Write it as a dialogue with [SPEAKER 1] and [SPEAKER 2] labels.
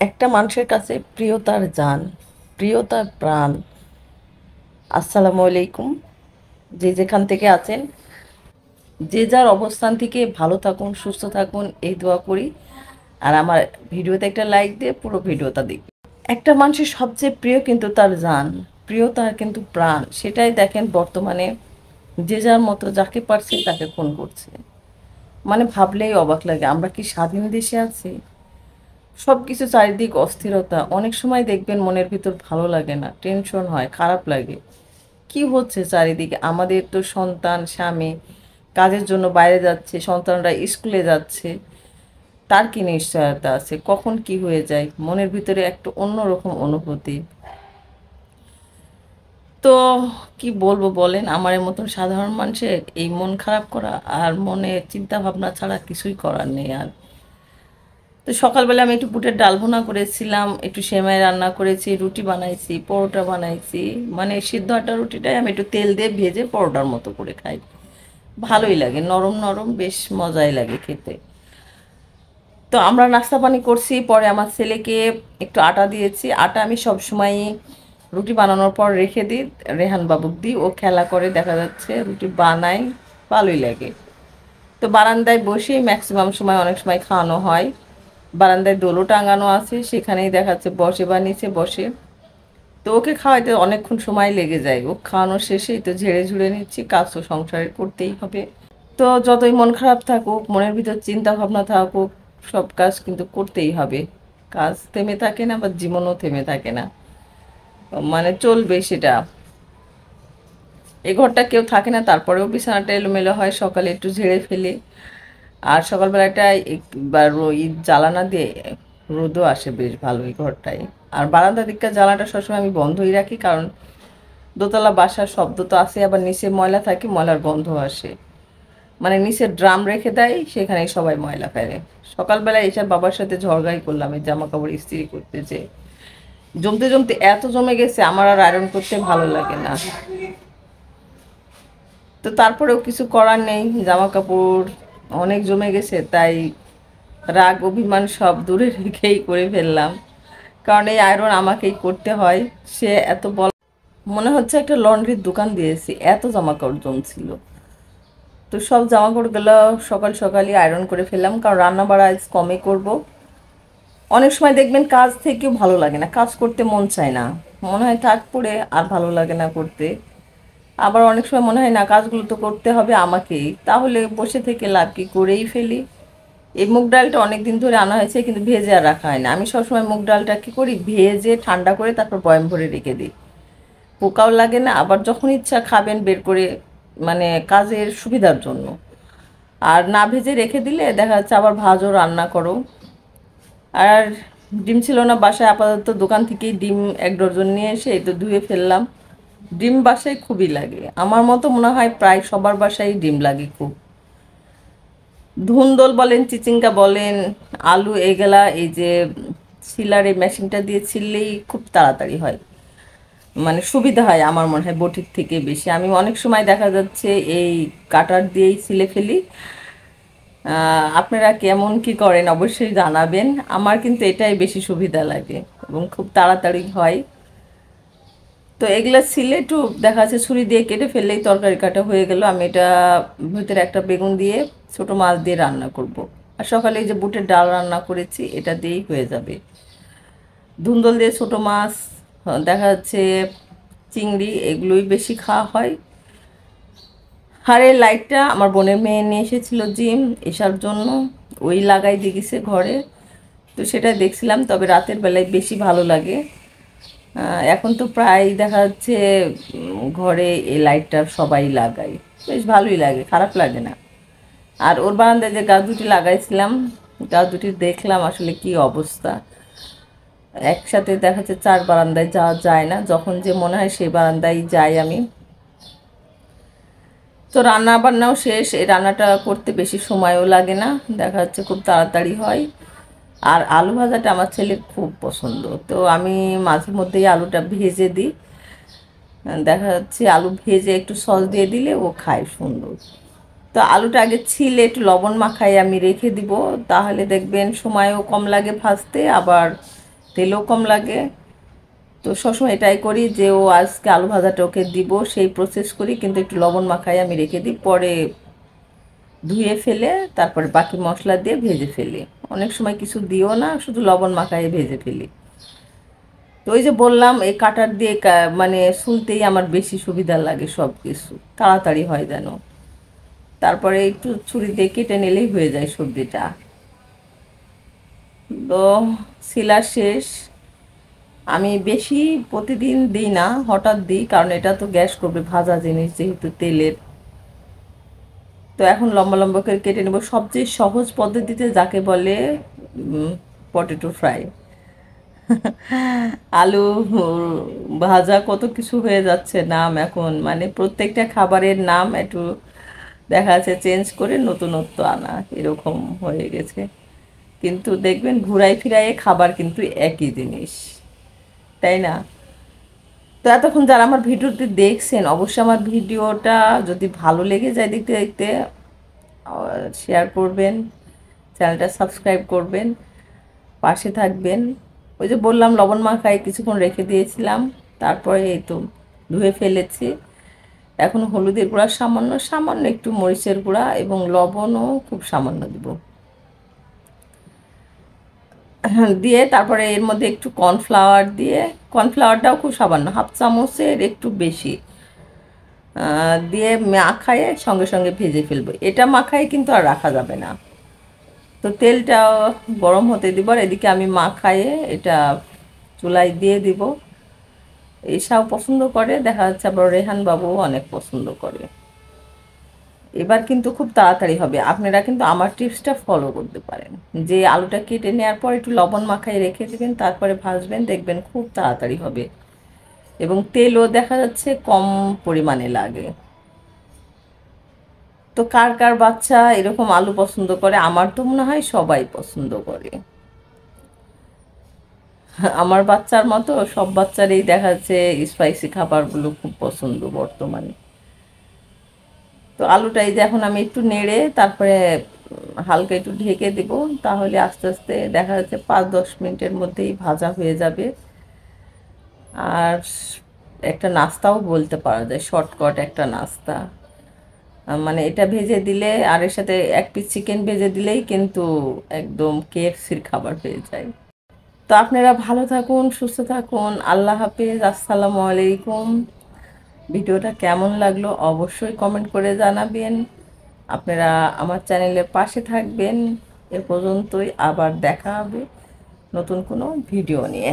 [SPEAKER 1] একটা মানুষের কাছে প্রিয় তার জান, প্রিয় তার প্রাণ। আসসালামু আলাইকুম। যে যেখান থেকে আছেন, যে যার অবস্থান থেকে ভালো থাকুন, সুস্থ থাকুন, এই দোয়া করি। আর আমার ভিডিওতে একটা লাইক দিয়ে পুরো ভিডিওটা দেখবেন। একটা মানুষের সবচেয়ে প্রিয় কিন্তু তার জান, প্রিয় তার কিন্তু প্রাণ। সেটাই দেখেন বর্তমানে যে যার মতো যাকে পারছে তাকে খুন করছে। মানে ভাবলেই অবাক লাগে, আমরা কি স্বাধীন দেশে আছি? সব কিছু চারিদিক অস্থিরতা, অনেক সময় দেখবেন মনের ভিতর ভালো লাগে না, টেনশন হয়, খারাপ লাগে। কি হচ্ছে চারিদিকে? আমাদের তো সন্তান, স্বামী কাজের জন্য বাইরে যাচ্ছে, সন্তানরা স্কুলে যাচ্ছে, তার কি নিশ্চয়তা আছে কখন কি হয়ে যায়? মনের ভিতরে একটা অন্যরকম অনুভূতি। তো কি বলবো বলেন, আমার মতন সাধারণ মানুষের এই মন খারাপ করা আর মনে চিন্তা ভাবনা ছাড়া কিছুই করার নেই আর। তো সকালবেলা আমি একটু বুটের ডাল ভুনা করেছিলাম, একটু সেমাই রান্না করেছি, রুটি বানাইছি, পরোটা বানাইছি। মানে সিদ্ধ আটা রুটিটাই আমি একটু তেল দিয়ে ভেজে পরোটার মতো করে খাই। ভালোই লাগে, নরম নরম, বেশ মজাই লাগে খেতে। তো আমরা নাস্তা পানি করছি, পরে আমার ছেলেকে একটু আটা দিয়েছি। আটা আমি সব সময় রুটি বানানোর পর রেখে দিই, রেহান বাবুক দিই, ও খেলা করে, দেখা যাচ্ছে রুটি বানাই, ভালোই লাগে। তো বারান্দায় বসেই ম্যাক্সিমাম সময়, অনেক সময় খাওয়ানো হয়। বারান্দায় দোলো টাঙানো আছে, সেখানেই দেখাচ্ছে বসে বা নিচে বসে। তো ওকে খাওয়াইতে অনেকক্ষণ সময় লেগে যায়, ও খাওয়ানো শেষেই তো ঝেড়ে ঝুড়ে নিচ্ছি, কাজ তো সংসারের করতেই হবে। তো যতই মন খারাপ থাকুক, মনের ভিতর চিন্তা ভাবনা থাকুক, সব কাজ কিন্তু করতেই হবে। কাজ থেমে থাকে না, বা জীবনও থেমে থাকে না, মানে চলবে সেটা। এই ঘরটা কেউ থাকে না, তারপরেও বিছানাটা এলোমেলো হয়, সকালে একটু ঝেড়ে ফেলি। আর সকালবেলাটা একবার জ্বালানা দিয়ে রোদও আসে বেশ ভালোই ঘরটায়। আর বারান্দা দিককার জ্বালানাটা সবসময় আমি বন্ধই রাখি, কারণ দোতলা বাসার শব্দ তো আসে, আবার নিচে ময়লা থাকে, ময়লার গন্ধ আসে। মানে নিচে ড্রাম রেখে দেয়, সেখানেই সবাই ময়লা ফেলে। সকালবেলা এসে বাবার সাথে ঝগড়াই করলাম এই জামা কাপড় ইস্ত্রি করতে, যে জমতে জমতে এত জমে গেছে, আমার আর আয়রন করতে ভালো লাগে না। তো তারপরেও কিছু করার নেই, জামা কাপড় অনেক জমে গেছে, তাই রাগ অভিমান সব দূরে রেখেই করে ফেললাম। কারণ এই আয়রন আমাকেই করতে হয়। সে এত বল, মনে হচ্ছে একটা লন্ড্রির দোকান দিয়েছি, এত জামা কাপড় জমছিল। তো সব জামা কাপড়গুলো সকাল সকালই আয়রন করে ফেললাম, কারণ রান্না বাড়া আজ কমই করব। অনেক সময় দেখবেন কাজ থেকেও ভালো লাগে না, কাজ করতে মন চায় না, মনে হয় থাক পড়ে, আর ভালো লাগে না করতে। আবার অনেক সময় মনে হয় না, কাজগুলো তো করতে হবে আমাকেই, তাহলে বসে থেকে লাভ কি, করেই ফেলি। এই মুগ ডালটা অনেক দিন ধরে আনা হয়েছে, কিন্তু ভেজে আর রাখা হয় না। আমি সবসময় মুগ ডালটা কী করি, ভেজে ঠান্ডা করে তারপর বয়াম ভরে রেখে দিই, পোকাও লাগে না, আবার যখন ইচ্ছা খাবেন বের করে, মানে কাজের সুবিধার জন্য। আর না ভেজে রেখে দিলে দেখা যাচ্ছে আবার ভাজও রান্না করো। আর ডিম ছিল না বাসায়, আপাতত দোকান থেকেই ডিম 1 ডজন নিয়ে এসে এই তো ধুয়ে ফেললাম। ডিম বাসায় খুবই লাগে, আমার মতো মনে হয় প্রায় সবার বাসায় ডিম লাগে খুব। ধুন্দল বলেন, চিচিঙ্গা বলেন, আলু, এগুলা এই যে সিলার এই মেশিনটা দিয়ে ছিললেই খুব তাড়াতাড়ি হয়। মানে সুবিধা হয় আমার মনে হয় বটির থেকে বেশি। আমি অনেক সময় দেখা যাচ্ছে এই কাটার দিয়েই ছিলে ফেলি। আপনারা কেমন কি করেন অবশ্যই জানাবেন। আমার কিন্তু এটাই বেশি সুবিধা লাগে এবং খুব তাড়াতাড়ি হয়। তো এগুলা ছিলে একটু দেখা যাচ্ছে ছুরি দিয়ে কেটে ফেললেই তরকারি কাটা হয়ে গেল। আমি এটা ভিতরে একটা বেগুন দিয়ে ছোট মাছ দিয়ে রান্না করব। আর সকালে এই যে বুটের ডাল রান্না করেছি, এটা দিয়েই হয়ে যাবে। ধুন্দল দিয়ে ছোট মাছ, দেখা যাচ্ছে চিংড়ি, এগুলোই বেশি খাওয়া হয়। আর এই লাইটটা আমার বোনের মেয়ে নিয়ে এসেছিলো জিম এসার জন্য, ওই লাগাই দিয়ে গেছে ঘরে। তো সেটা দেখছিলাম, তবে রাতের বেলায় বেশি ভালো লাগে। এখন তো প্রায় দেখা যাচ্ছে ঘরে এই লাইটটা সবাই লাগায়, বেশ ভালোই লাগে, খারাপ লাগে না। আর ওর বারান্দায় যে গাছ দুটি লাগাইছিলাম, গাছ দুটি দেখলাম আসলে কি অবস্থা। একসাথে দেখা যাচ্ছে 4 বারান্দায় যাওয়া যায় না, যখন যে মনে হয় সেই বারান্দায় যাই আমি। তো রান্না বান্নাও শেষ, এই রান্নাটা করতে বেশি সময়ও লাগে না, দেখা যাচ্ছে খুব তাড়াতাড়ি হয়। আর আলু ভাজাটা আমার ছেলের খুব পছন্দ, তো আমি মাঝে মধ্যেই আলুটা ভেজে দিই। দেখা যাচ্ছে আলু ভেজে একটু সস দিয়ে দিলে ও খায় সুন্দর। তো আলুটা আগে ছিলে একটু লবণ মাখাই আমি রেখে দিব, তাহলে দেখবেন সময়ও কম লাগে ভাজতে, আবার তেলও কম লাগে। তো সবসময় এটাই করি যে ও আজকে আলু ভাজাটা ওকে দিব, সেই প্রসেস করি, কিন্তু একটু লবণ মাখাই আমি রেখে দিই, পরে ধুয়ে ফেলে তারপরে বাকি মশলা দিয়ে ভেজে ফেলি। অনেক সময় কিছু দিও না, শুধু লবণ মাখাই ভেজে ফেলি। তো ওই যে বললাম, এই কাটার দিয়ে মানে শুলতেই আমার বেশি সুবিধা লাগে, সব কিছু তাড়াতাড়ি হয় যেন। তারপরে একটু ছুরি দিয়ে কেটে নিলেই হয়ে যায় সবজিটা। তো শিলা শেষ। আমি বেশি প্রতিদিন দিই না, হঠাৎ দিই, কারণ এটা তো গ্যাস করবে, ভাজা জিনিস যেহেতু তেলের। তো এখন লম্বা লম্বা করে কেটে নেব, সবচেয়ে সহজ পদ্ধতিতে, যাকে বলে পটেটো ফ্রাই। আলু ভাজা, কত কিছু হয়ে যাচ্ছে নাম এখন, মানে প্রত্যেকটা খাবারের নাম একটু দেখা যাচ্ছে চেঞ্জ করে নতুনত্ব আনা, এরকম হয়ে গেছে। কিন্তু দেখবেন ঘুরাই ফিরাই খাবার কিন্তু একই জিনিস, তাই না? তো এতক্ষণ যারা আমার ভিডিওটি দেখছেন, অবশ্যই আমার ভিডিওটা যদি ভালো লেগে যায় দেখতে দেখতে শেয়ার করবেন, চ্যানেলটা সাবস্ক্রাইব করবেন, পাশে থাকবেন। ওই যে বললাম লবণ মাখায় কিছুক্ষণ রেখে দিয়েছিলাম, তারপরে এই তো ধুয়ে ফেলেছি। এখন হলুদের গুঁড়া সামান্য, সামান্য একটু মরিচের গুঁড়া এবং লবণও খুব সামান্য দিব, দিয়ে তারপরে এর মধ্যে একটু কর্নফ্লাওয়ার দিয়ে, কর্নফ্লাওয়ারটাও খুব সামান্য, হাফ চামচের একটু বেশি দিয়ে মাখায়ে সঙ্গে সঙ্গে ভেজে ফেলবো। এটা মাখায় কিন্তু আর রাখা যাবে না। তো তেলটা গরম হতে দিব, আর এদিকে আমি মাখায়ে এটা চুলায় দিয়ে দিব। এসাও পছন্দ করে, দেখা যাচ্ছে আবার রেহান বাবুও অনেক পছন্দ করে। এবার কিন্তু খুব তাড়াতাড়ি হবে, আপনারা কিন্তু আমার টিপসটা ফলো করতে পারেন, যে আলুটা কেটে নেওয়ার পর একটু লবণ মাখায় রেখে দেবেন, তারপরে ভাজবেন, দেখবেন খুব তাড়াতাড়ি হবে এবং তেলও দেখা যাচ্ছে কম পরিমাণে লাগে। তো কার কার বাচ্চা এরকম আলু পছন্দ করে? আমার তো মনে হয় সবাই পছন্দ করে। আমার বাচ্চার মতো সব বাচ্চারই দেখা যাচ্ছে স্পাইসি খাবারগুলো খুব পছন্দ বর্তমানে। তো আলুটা এই যে এখন আমি একটু নেড়ে তারপরে হালকা একটু ঢেকে দেব, তাহলে আস্তে আস্তে দেখা যাচ্ছে 5-10 মিনিটের মধ্যেই ভাজা হয়ে যাবে। আর একটা নাস্তাও বলতে পারা যায়, শর্টকাট একটা নাস্তা। মানে এটা ভেজে দিলে আর এর সাথে এক পিস চিকেন ভেজে দিলেই কিন্তু একদম কেএফসির খাবার হয়ে যায়। তো আপনারা ভালো থাকুন, সুস্থ থাকুন, আল্লাহ হাফেজ, আসসালামু আলাইকুম। ভিডিওটা কেমন লাগলো অবশ্যই কমেন্ট করে জানাবেন। আপনারা আমার চ্যানেলের পাশে থাকবেন। এ পর্যন্তই, আবার দেখা হবে নতুন কোনো ভিডিও নিয়ে।